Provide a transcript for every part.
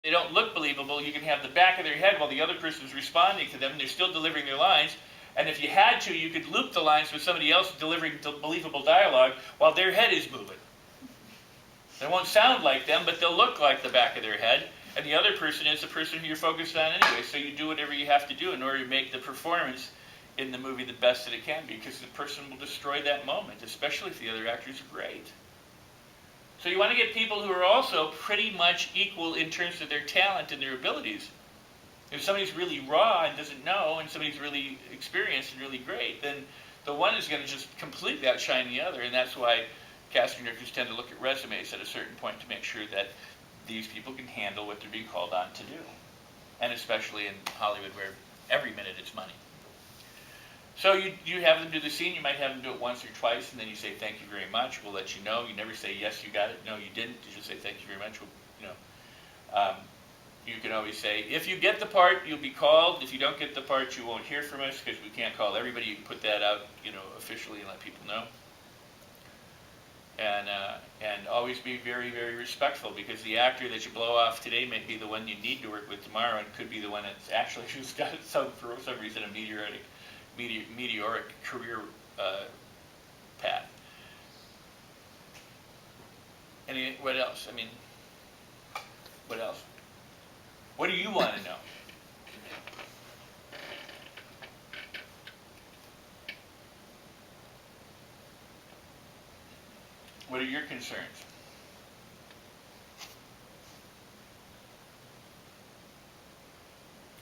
they don't look believable, you can have the back of their head while the other person's responding to them, and they're still delivering their lines. And if you had to, you could loop the lines with somebody else delivering believable dialogue while their head is moving. They won't sound like them, but they'll look like the back of their head. And the other person is the person who you're focused on anyway. So you do whatever you have to do in order to make the performance in the movie the best that it can be, because the person will destroy that moment, especially if the other actors are great. So you want to get people who are also pretty much equal in terms of their talent and their abilities. If somebody's really raw and doesn't know, and somebody's really experienced and really great, then the one is going to just completely outshine the other, and that's why casting directors tend to look at resumes at a certain point to make sure that these people can handle what they're being called on to do. And especially in Hollywood, where every minute is money. So you have them do the scene. You might have them do it once or twice, and then you say, thank you very much. We'll let you know. You never say, yes, you got it. No, you didn't. You just say, thank you very much. You can always say, if you get the part, you'll be called. If you don't get the part, you won't hear from us, because we can't call everybody. You can put that out, officially, and let people know. And always be very, very respectful, because the actor that you blow off today may be the one you need to work with tomorrow, and could be the one that's actually just got for some reason a meteoric career path. What else? What else? What do you want to know? What are your concerns?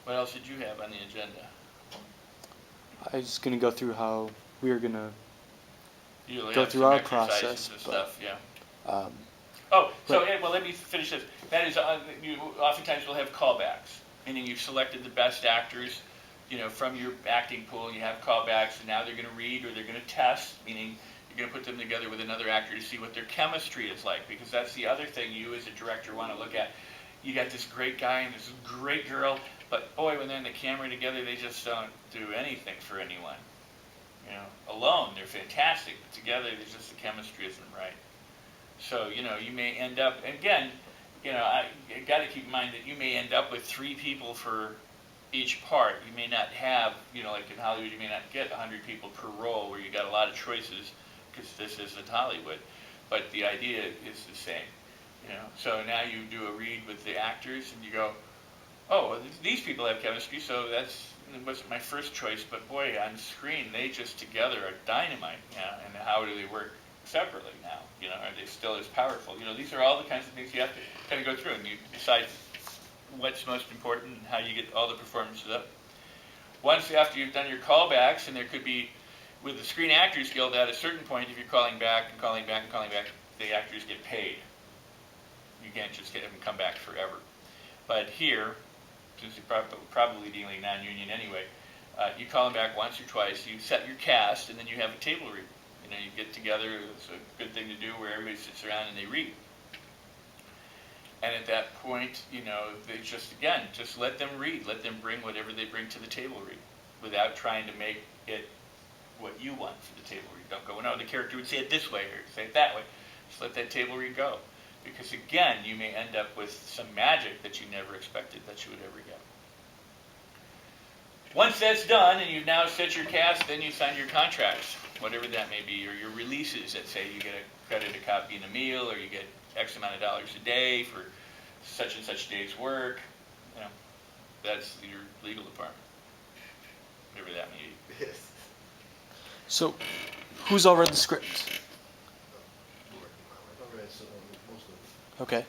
What else did you have on the agenda? I was going to go through how we were going to go through our process and stuff, yeah. Let me finish this. That is, you oftentimes will have callbacks, meaning you've selected the best actors, from your acting pool, and you have callbacks, and now they're going to read or they're going to test, meaning you're going to put them together with another actor to see what their chemistry is like, because that's the other thing you as a director want to look at. You got this great guy and this great girl, but boy, when they're in the camera together, they just don't do anything for anyone. Alone, they're fantastic, but together, there's just the chemistry isn't right. So, you may end up, again, I got to keep in mind that you may end up with 3 people for each part. You may not have, like in Hollywood, you may not get 100 people per role where you got a lot of choices, because this isn't Hollywood. But the idea is the same. So now you do a read with the actors, and you go, oh, well, these people have chemistry, so it wasn't my first choice, but boy, on screen, they just together are dynamite. And how do they work separately now? Are they still as powerful? These are all the kinds of things you have to kind of go through, and you decide what's most important and how you get all the performances up. Once after you've done your callbacks, and there could be, with the Screen Actors Guild, at a certain point, if you're calling back and calling back and calling back, the actors get paid. You can't just get them to come back forever. But here, since you're probably dealing non-union anyway, you call them back once or twice, you set your cast, and then you have a table read. You get together, it's a good thing to do, where everybody sits around and they read. And at that point, they just let them read. Let them bring whatever they bring to the table read, without trying to make it what you want for the table read. Don't go, no, the character would say it this way, or say it that way. Just let that table read go. Because again, you may end up with some magic that you never expected that you would ever get. Once that's done, and you've now set your cast, then you sign your contracts, whatever that may be, or your releases that say you get a credit a copy and a meal, or you get X amount of dollars a day for such and such day's work. That's your legal department, whatever that may be. Yes. So, who's all read the script? I've read most of it. Okay.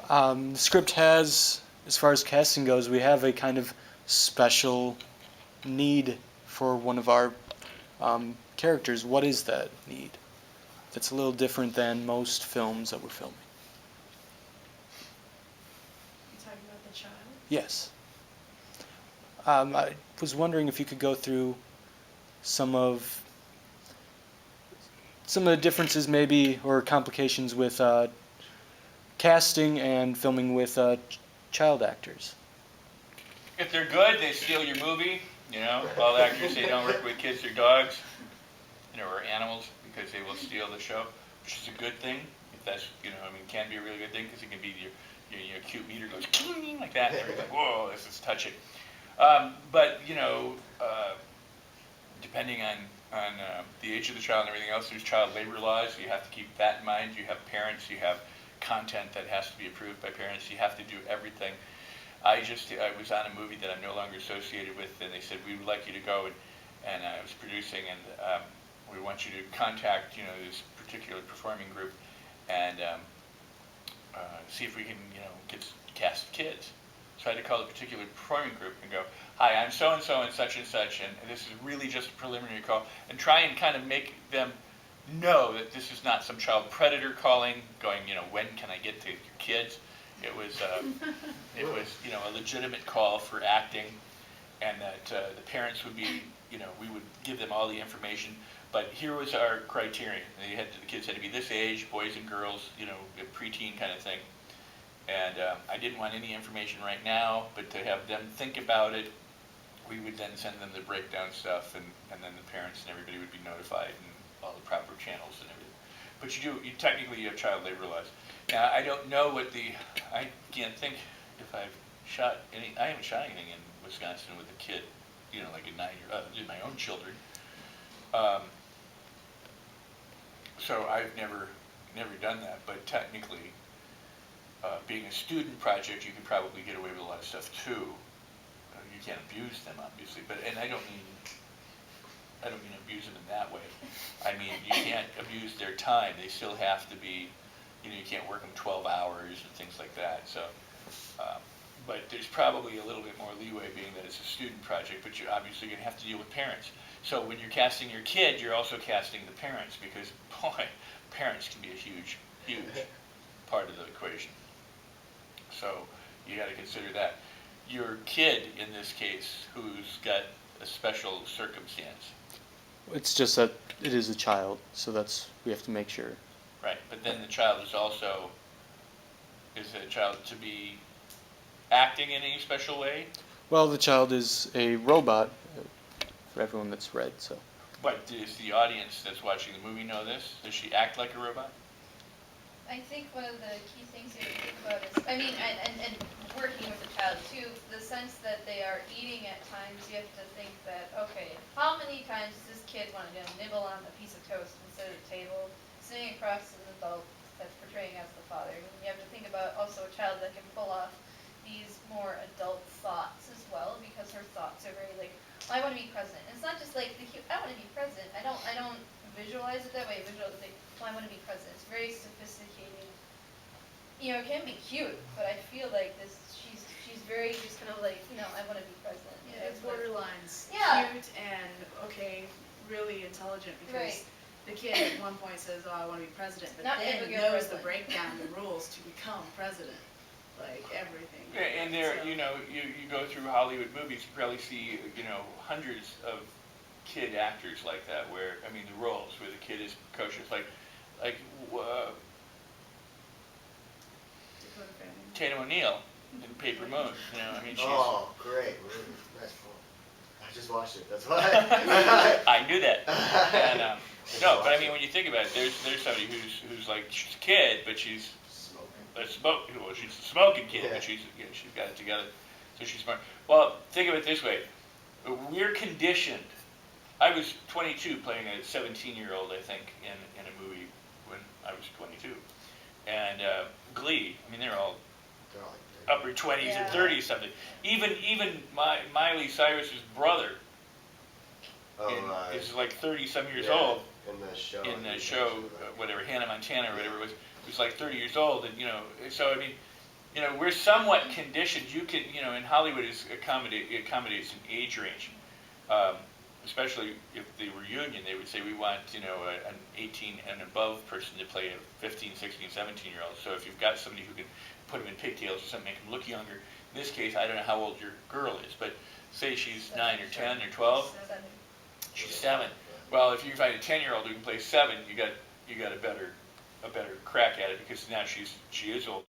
The script has, as far as casting goes, we have a kind of special need for one of our characters. What is that need? That's a little different than most films that we're filming. You talking about the child? Yes. I was wondering if you could go through some of the differences maybe, or complications with casting and filming with child actors. If they're good, they steal your movie. All actors say don't work with kids or dogs, or animals, because they will steal the show, which is a good thing. If that's, can be a really good thing, because it can be your cute meter goes cling like that, and everybody's like, whoa, this is touching. But depending on the age of the child and everything else, there's child labor laws. You have to keep that in mind. You have parents. You have content that has to be approved by parents. You have to do everything. I was on a movie that I'm no longer associated with, and they said we would like you to go, and I was producing, and we want you to contact this particular performing group, and see if we can cast kids. So I had to call the particular performing group and go, hi, I'm so-and-so and such, and this is really just a preliminary call, and try and kind of make them know that this is not some child predator calling, going, when can I get to your kids? It was a legitimate call for acting, and that the parents would be, we would give them all the information, but here was our criterion. The kids had to be this age, boys and girls, a preteen kind of thing. And I didn't want any information right now, but to have them think about it, we would then send them the breakdown stuff, and then the parents and everybody would be notified, and all the proper channels and everything. But you technically have child labor laws. Now, I don't know I can't think if I've shot I haven't shot anything in Wisconsin with a kid, like a 9-year-old, my own children. So I've never done that, but technically, being a student project, you can probably get away with a lot of stuff too. You can't abuse them, obviously, and I don't mean abuse them in that way. I mean, you can't abuse their time. They still have to be, you can't work them 12 hours and things like that. So, but there's probably a little bit more leeway being that it's a student project, but you're obviously going to have to deal with parents. So when you're casting your kid, you're also casting the parents, because, boy, parents can be a huge, huge part of the equation. So you got to consider that. Your kid, in this case, who's got a special circumstance. It's just that it is a child, so we have to make sure. Right, but then the child is a child to be acting in any special way? Well, the child is a robot, for everyone that's read, so. But does the audience that's watching the movie know this? Does she act like a robot? I think one of the key things you think about is, and working with the child too, the sense that they are eating at times, you have to think that, okay, how many times does this kid want to nibble on a piece of toast instead of the table, sitting across an adult that's portraying as the father? And you have to think about also a child that can pull off these more adult thoughts as well, because her thoughts are very like, well, I want to be president. And it's not just like, I want to be president. I don't visualize it that way. Well, I want to be president. It's very sophisticated. It can be cute, but I feel like she's very just kind of like, I want to be president. Yeah, it's borderlines. Yeah. Cute and, really intelligent, because Right. the kid at one point says, oh, I want to be president, but Not then Abigail knows the Breslin. breakdown, the rules to become president. Like, everything. Yeah, and there, So- you go through Hollywood movies, you probably see, hundreds of kid actors like that, where, the roles where the kid is precocious, like Dakota Fanning. Tatum O'Neal in Paper Moon. She's. Oh, great movie. That's cool. I just watched it. That's why. I knew that. And, no, but when you think about it, there's somebody who's like, she's a kid, but she's she's a smoking kid, but she's got it together, so she's smart. Well, think of it this way: we're conditioned. I was 22 playing a 17-year-old, I think, in a movie when I was 22, and Glee. They're all upper 20s and 30s something. Even Miley Cyrus's brother is like 30-some years old. In the show, whatever, Hannah Montana or whatever it was like 30 years old, and so we're somewhat conditioned. You can, in Hollywood, it accommodates an age range, especially if the reunion, they would say we want an 18 and above person to play a 15, 16, 17-year-old. So if you've got somebody who can put them in pigtails or something, make them look younger. In this case, I don't know how old your girl is, but say she's 9 or 10 or 12. 7. She's 7. Well, if you find a 10-year-old who can play 7, you got a better crack at it, because now she is old.